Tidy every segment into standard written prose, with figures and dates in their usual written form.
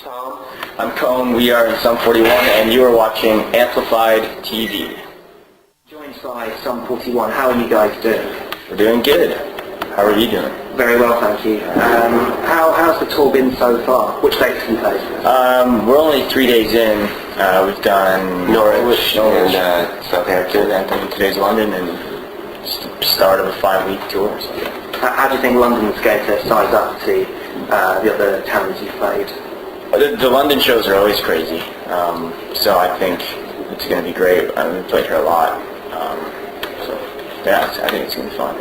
Tom. I'm Cone. We are in Sum 41, and you are watching Amplified TV. Joined by Sum 41. How are you guys doing? We're doing good. How are you doing? Very well, thank you. How's the tour been so far? Which dates have you played? We're only 3 days in. We've done Norwich and Southampton, and then today's London, and it's the start of a 5-week tour. So. How do you think London's going to size up to the other towns you've played? The London shows are always crazy, so I think it's going to be great. We've played here a lot, so yeah, I think it's going to be fun.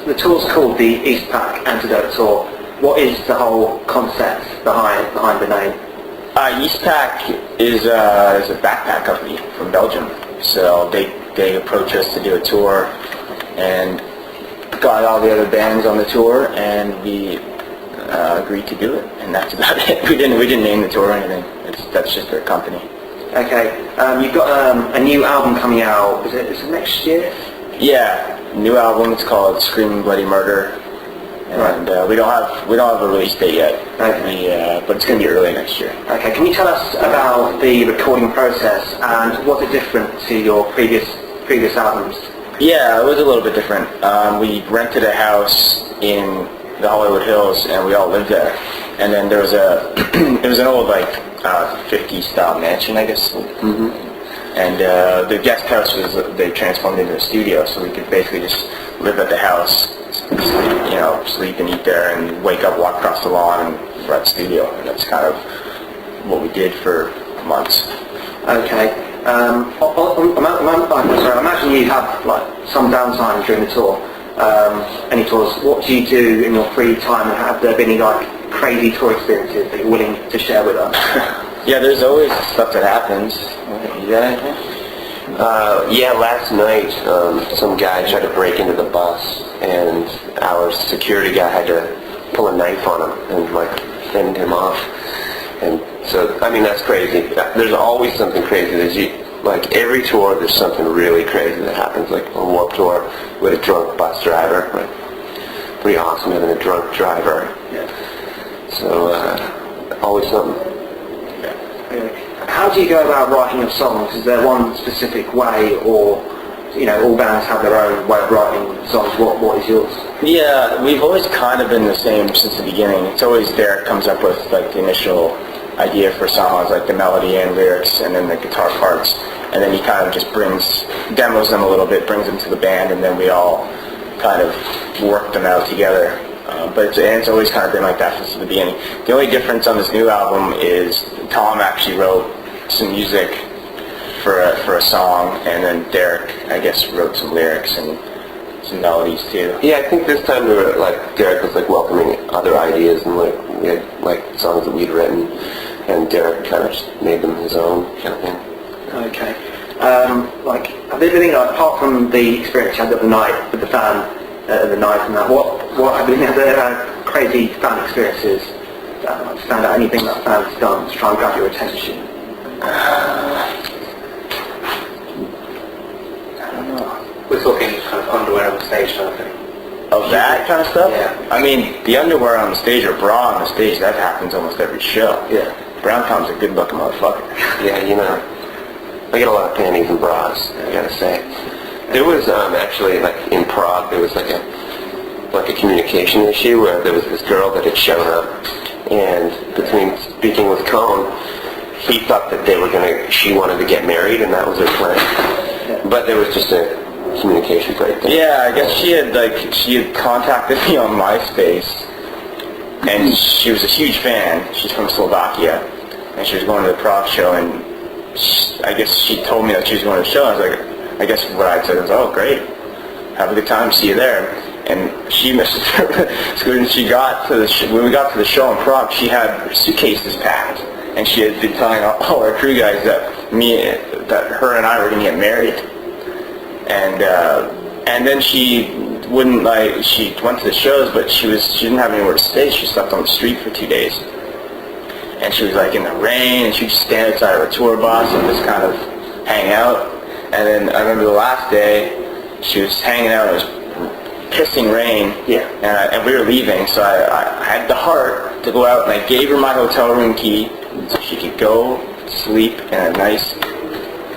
The tour's called the East Pack Antidote Tour. What is the whole concept behind the name? East Pack is a backpack company from Belgium, so they approached us to do a tour, and got all the other bands on the tour, and we agreed to do it, and that's about it. We didn't name the tour or anything. That's just their company. Okay. You've got a new album coming out. Is it next year? Yeah, new album. It's called Screaming Bloody Murder, and we don't have a release date yet. Okay. But it's going to be early next year. Okay. Can you tell us about the recording process and was it different to your previous albums? Yeah, it was a little bit different. We rented a house in the Hollywood Hills, and we all lived there. And then there was it was an old 50s style mansion, I guess. Mm-hmm. And the guest house they transformed into a studio, so we could basically just live at the house, sleep and eat there, and wake up, walk across the lawn, and we're at the studio. And that's kind of what we did for months. Okay. I imagine you have some downtime during the tour. Any tours? What do you do in your free time, and have there been any crazy tour experiences that you're willing to share with us? Yeah, there's always stuff that happens. You got anything? Yeah, last night some guy tried to break into the bus, and our security guy had to pull a knife on him and fend him off. And so, I mean, that's crazy. There's always something crazy. Every tour, there's something really crazy that happens. Like on Warped Tour with a drunk bus driver. Pretty awesome having a drunk driver. Yeah. So, always something. How do you go about writing your songs? Is there one specific way, or all bands have their own way of writing songs? What is yours? Yeah, we've always kind of been the same since the beginning. It's always Derek comes up with the initial idea for songs, like the melody and lyrics, and then the guitar parts, and then he kind of just demos them a little bit, brings them to the band, and then we all kind of work them out together. But it's always kind of been like that since the beginning. The only difference on this new album is Tom actually wrote some music for a song, and then Derek, I guess, wrote some lyrics and some melodies too. Yeah, I think this time Derek was welcoming other ideas, and we had songs that we'd written, and Derek kind of just made them his own kind of thing. Okay. Have there been apart from the experience you had the other night with the fan, the knife and that, what have been other crazy fan experiences that stand out? Anything that fans done to try and grab your attention? I don't know. We're talking kind of underwear on the stage kind of thing. Of that kind of stuff? Yeah. I mean, the underwear on the stage or bra on the stage, that happens almost every show. Yeah. Brown Tom's a good looking motherfucker. Yeah, I get a lot of panties and bras, I gotta say. There was actually in Prague, there was a communication issue where there was this girl that had shown up, and between speaking with Cone, he thought that she wanted to get married, and that was her plan. Yeah. But there was just a communication breakdown. Yeah, I guess she had contacted me on MySpace, and she was a huge fan. She's from Slovakia, and she was going to the Prague show, and I guess she told me that she was going to the show. I was like, I guess what I said was, oh great, have a good time, see you there. And she missed it. So when we got to the show in Prague, she had her suitcases packed, and she had been telling all our crew guys that her and I were going to get married. And then she wouldn't she went to the shows, but she didn't have anywhere to stay. She slept on the street for 2 days. And she was in the rain, and she'd just stand outside of her tour bus and just kind of hang out. And then I remember the last day, she was hanging out, it was pissing rain, yeah. And we were leaving, so I had the heart to go out, and I gave her my hotel room key so she could go sleep in a nice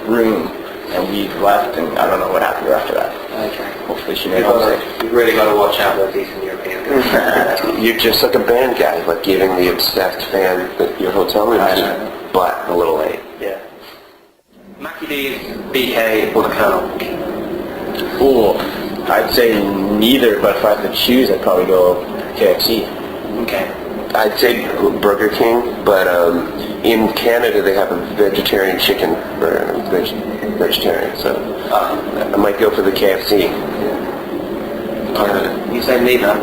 room. And we left, and I don't know what happened after that. Okay. Hopefully she made home. You've really got to watch out with those Eastern European guys. You're just like a band guy, like giving the obsessed fan your hotel room key, but a little late. Yeah. Mackie D's, BK, or the Colonel? Ooh, I'd say neither, but if I had to choose, I'd probably go KFC. Okay. I'd say Burger King, but in Canada they have a vegetarian chicken, or vegetarian, so I might go for the KFC. You say neither?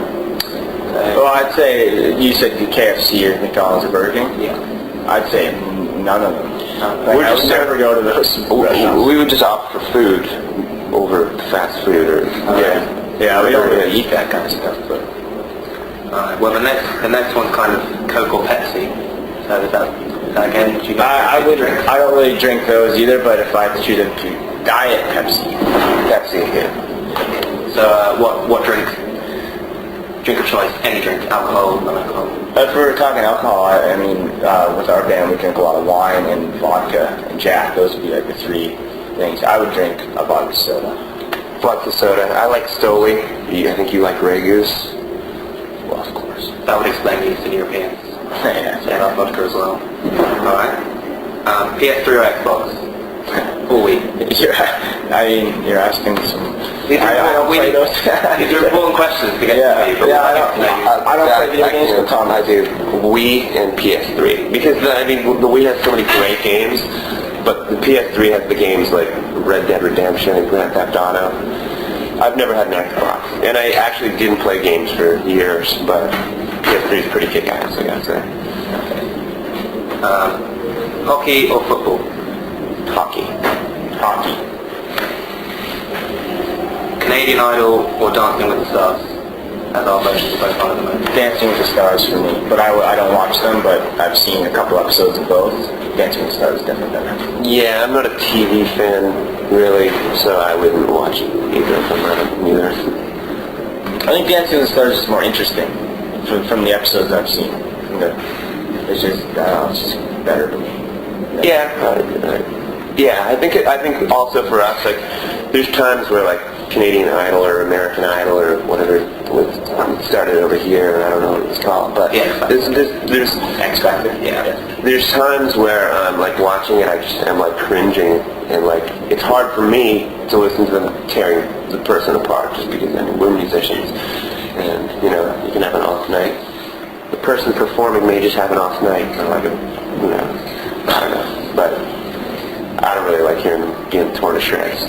Well, I'd say, you said the KFC or McDonald's or Burger King? Yeah. I'd say none of them. We're I would just never go to those restaurants. We would just opt for food over fast food, or Yeah, we don't really eat that kind of stuff, but... Alright, well the next one's kind of Coke or Pepsi. So is that again, do you I don't really drink those either, but if I had to choose a diet Pepsi. Pepsi, yeah. So what drink? Drink of choice, any drink, alcohol, non-alcohol. If we're talking alcohol, I mean, with our band we drink a lot of wine and vodka and Jack. Those would be like the three things. I would drink a vodka soda. Vodka soda. I like Stoli. I think you like Grey Goose. Well, of course. That would explain the Eastern Europeans. Yeah. Yeah, that vodka as well. Alright. PS3 or Xbox? All week. You're asking some... These are important questions to get to me. But I don't play video games with Tom. I do. Wii and PS3. Because, the Wii has so many great games, but the PS3 has the games like Red Dead Redemption and Grand Theft Auto. I've never had an Xbox. And I actually didn't play games for years, but PS3 is pretty kick-ass, I gotta say. Hockey or football? Hockey. Hockey. Canadian Idol or Dancing with the Stars? As our versions are both on at the moment. Dancing with the Stars for me, but I don't watch them, but I've seen a couple episodes of both. Dancing with the Stars is definitely better. Yeah, I'm not a TV fan, really, so I wouldn't watch either of them either. I think Dancing with the Stars is more interesting from the episodes I've seen. It's just better to me. Yeah, I think also for us, like, there's times where like Canadian Idol or American Idol or whatever was started over here, I don't know what it's called, but there's X Factor. Yeah. There's times where like watching it, I just am like cringing, and like it's hard for me to listen to them tearing the person apart, just because we're musicians, and you can have an off night. The person performing may just have an off night, so like I don't know, but I don't really like hearing them getting torn to shreds.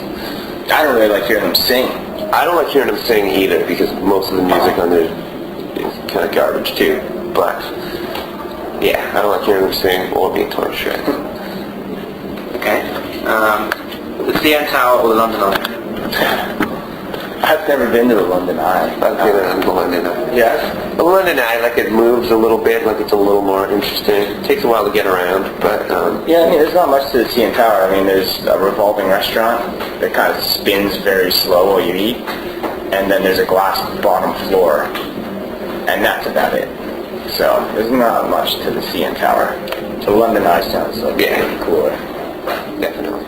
I don't really like hearing them sing. I don't like hearing them sing either, because most of the music on there is kind of garbage too. But yeah, I don't like hearing them sing or being torn to shreds. Okay. The CN Tower or the London Eye? I've never been to the London Eye. I've been on the London Eye. Yeah? The London Eye, like, it moves a little bit, like it's a little more interesting. It takes a while to get around, but Yeah, I mean, there's not much to the CN Tower. I mean, there's a revolving restaurant that kind of spins very slow while you eat, and then there's a glass bottom floor, and that's about it. So there's not much to the CN Tower. The London Eye sounds like Yeah. pretty cooler. definitely.